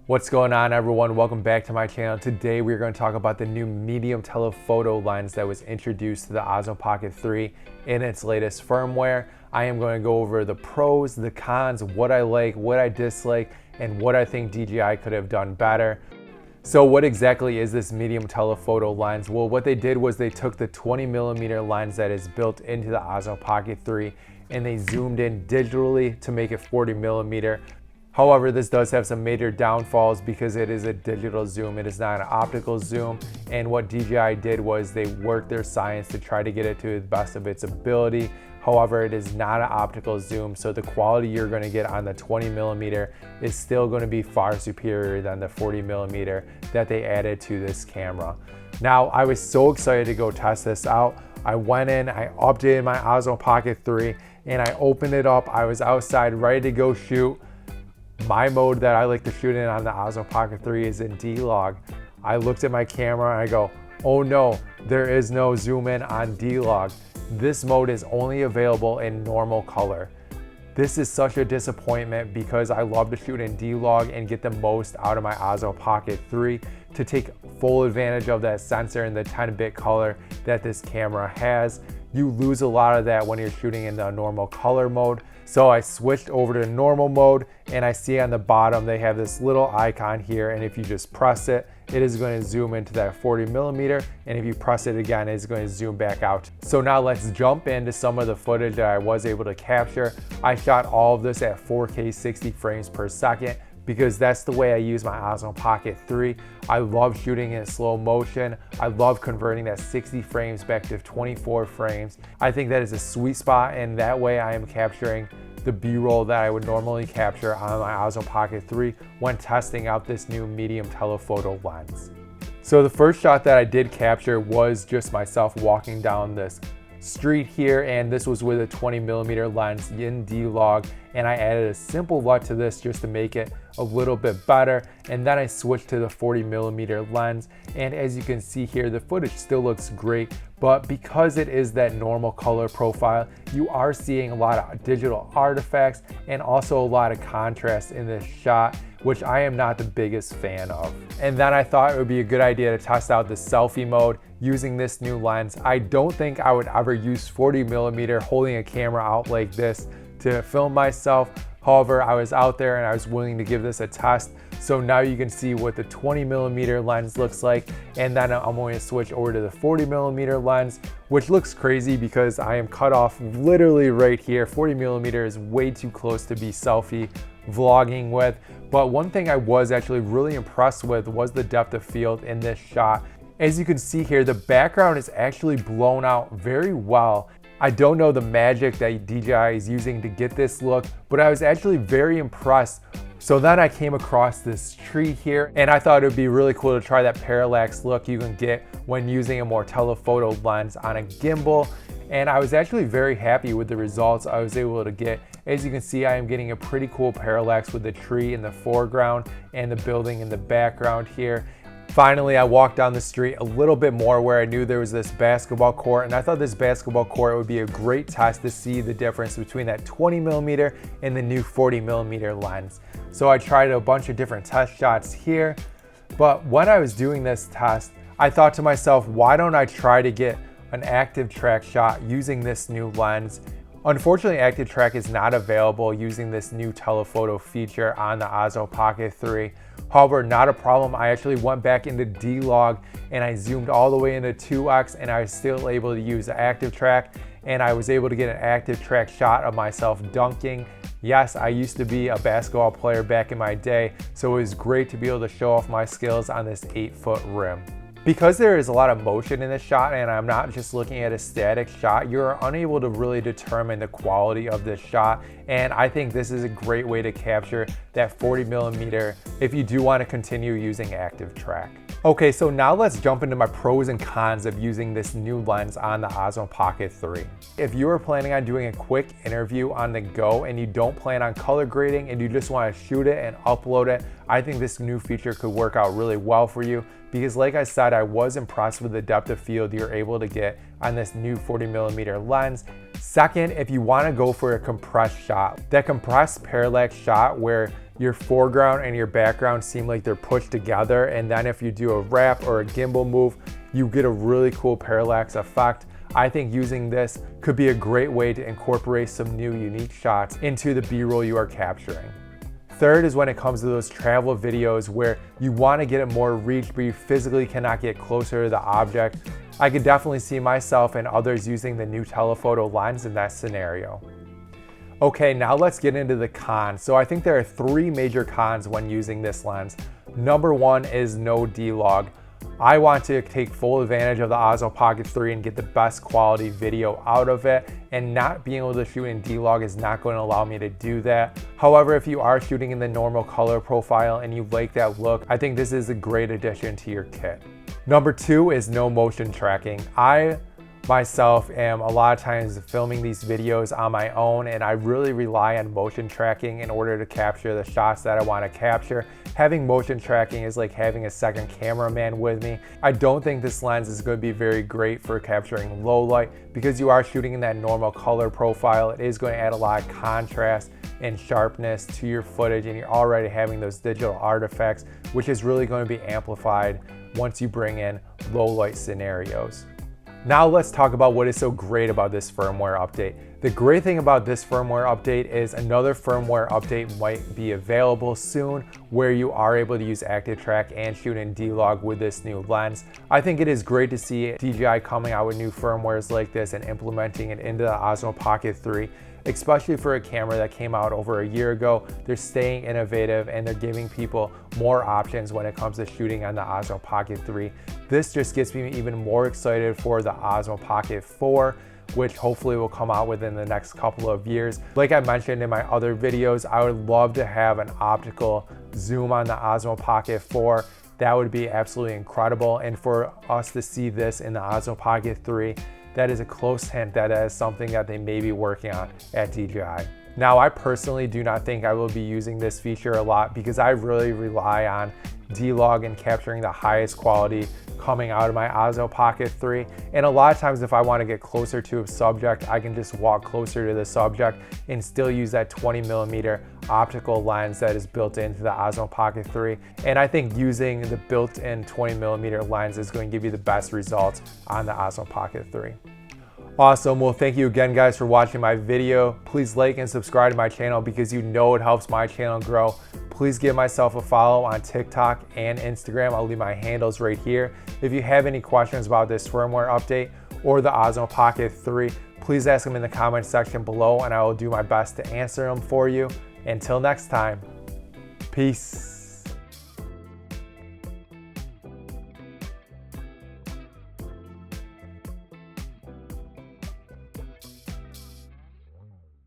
What's going on, everyone? Welcome back to my channel. Today we're going to talk about the new medium telephoto lens that was introduced to the Osmo Pocket 3 in its latest firmware. I am going to go over the pros, the cons, what I like, what I dislike, and what I think DJI could have done better. So what exactly is this medium telephoto lens? Well, what they did was they took the 20mm lens that is built into the Osmo Pocket 3 and they zoomed in digitally to make it 40mm. However, this does have some major downfalls because it is a digital zoom. It is not an optical zoom. And what DJI did was they worked their science to try to get it to the best of its ability. However, it is not an optical zoom, so the quality you're going to get on the 20mm is still going to be far superior than the 40mm that they added to this camera. Now, I was so excited to go test this out. I went in, I updated my Osmo Pocket 3, and I opened it up. I was outside ready to go shoot. My mode that I like to shoot in on the Osmo Pocket 3 is in D-Log. I looked at my camera and I go, oh no, there is no zoom in on D-Log. This mode is only available in normal color. This is such a disappointment because I love to shoot in D-Log and get the most out of my Osmo Pocket 3 to take full advantage of that sensor and the 10-bit color that this camera has. You lose a lot of that when you're shooting in the normal color mode. So I switched over to normal mode and I see on the bottom they have this little icon here, and if you just press it, it is going to zoom into that 40mm, and if you press it again, it's going to zoom back out. So now let's jump into some of the footage that I was able to capture. I shot all of this at 4K 60 frames per second because that's the way I use my Osmo Pocket 3. I love shooting in slow motion. I love converting that 60 frames back to 24 frames. I think that is a sweet spot, and that way I am capturing the B-roll that I would normally capture on my Osmo Pocket 3 when testing out this new medium telephoto lens. So the first shot that I did capture was just myself walking down this street here, and this was with a 20mm lens in D-Log, and I added a simple LUT to this just to make it a little bit better, and then I switched to the 40mm lens, and as you can see here, the footage still looks great, but because it is that normal color profile, you are seeing a lot of digital artifacts and also a lot of contrast in this shot, which I am not the biggest fan of. And then I thought it would be a good idea to test out the selfie mode using this new lens. I don't think I would ever use 40mm holding a camera out like this to film myself. However, I was out there and I was willing to give this a test. So now you can see what the 20mm lens looks like. And then I'm going to switch over to the 40mm lens, which looks crazy because I am cut off literally right here. 40mm is way too close to be selfie vlogging with. But one thing I was actually really impressed with was the depth of field in this shot. As you can see here, the background is actually blown out very well. I don't know the magic that DJI is using to get this look, but I was actually very impressed. So then I came across this tree here, and I thought it would be really cool to try that parallax look you can get when using a more telephoto lens on a gimbal. And I was actually very happy with the results I was able to get. As you can see, I am getting a pretty cool parallax with the tree in the foreground and the building in the background here. Finally, I walked down the street a little bit more where I knew there was this basketball court, and I thought this basketball court would be a great test to see the difference between that 20mm and the new 40mm lens. So I tried a bunch of different test shots here, but when I was doing this test, I thought to myself, why don't I try to get an active track shot using this new lens? Unfortunately, active track is not available using this new telephoto feature on the Osmo Pocket 3. However, not a problem. I actually went back into D-Log and I zoomed all the way into 2x, and I was still able to use the active track, and I was able to get an active track shot of myself dunking. Yes, I used to be a basketball player back in my day, so it was great to be able to show off my skills on this 8-foot rim. Because there is a lot of motion in this shot and I'm not just looking at a static shot, you're unable to really determine the quality of this shot. And I think this is a great way to capture that 40mm if you do want to continue using active track. Okay, so now let's jump into my pros and cons of using this new lens on the Osmo Pocket 3. If you are planning on doing a quick interview on the go and you don't plan on color grading and you just want to shoot it and upload it, I think this new feature could work out really well for you because, like I said, I was impressed with the depth of field you're able to get on this new 40mm lens. Second, if you want to go for a compressed shot, that compressed parallax shot where your foreground and your background seem like they're pushed together, and then if you do a wrap or a gimbal move, you get a really cool parallax effect. I think using this could be a great way to incorporate some new unique shots into the B-roll you are capturing. Third is when it comes to those travel videos where you want to get it more reach, but you physically cannot get closer to the object. I could definitely see myself and others using the new telephoto lens in that scenario. Okay, now let's get into the cons. So I think there are 3 major cons when using this lens. Number 1 is no D-Log. I want to take full advantage of the Osmo Pocket 3 and get the best quality video out of it, and not being able to shoot in D-Log is not going to allow me to do that. However, if you are shooting in the normal color profile and you like that look, I think this is a great addition to your kit. Number 2 is no motion tracking. I myself am a lot of times filming these videos on my own, and I really rely on motion tracking in order to capture the shots that I want to capture. Having motion tracking is like having a second cameraman with me. I don't think this lens is going to be very great for capturing low light because you are shooting in that normal color profile. It is going to add a lot of contrast and sharpness to your footage, and you're already having those digital artifacts, which is really going to be amplified once you bring in low light scenarios. Now let's talk about what is so great about this firmware update. The great thing about this firmware update is another firmware update might be available soon where you are able to use active track and shoot in D-Log with this new lens. I think it is great to see DJI coming out with new firmwares like this and implementing it into the Osmo Pocket 3. Especially for a camera that came out over a year ago. They're staying innovative and they're giving people more options when it comes to shooting on the Osmo Pocket 3. This just gets me even more excited for the Osmo Pocket 4, which hopefully will come out within the next couple of years. Like I mentioned in my other videos, I would love to have an optical zoom on the Osmo Pocket 4. That would be absolutely incredible. And for us to see this in the Osmo Pocket 3, that is a close hint that is something that they may be working on at DJI. Now, I personally do not think I will be using this feature a lot because I really rely on D-Log and capturing the highest quality coming out of my Osmo Pocket 3. And a lot of times if I want to get closer to a subject, I can just walk closer to the subject and still use that 20mm optical lens that is built into the Osmo Pocket 3. And I think using the built-in 20mm lens is going to give you the best results on the Osmo Pocket 3. Awesome. Well, thank you again, guys, for watching my video. Please like and subscribe to my channel because you know it helps my channel grow. Please give myself a follow on TikTok and Instagram. I'll leave my handles right here. If you have any questions about this firmware update or the Osmo Pocket 3, please ask them in the comment section below and I will do my best to answer them for you. Until next time, peace.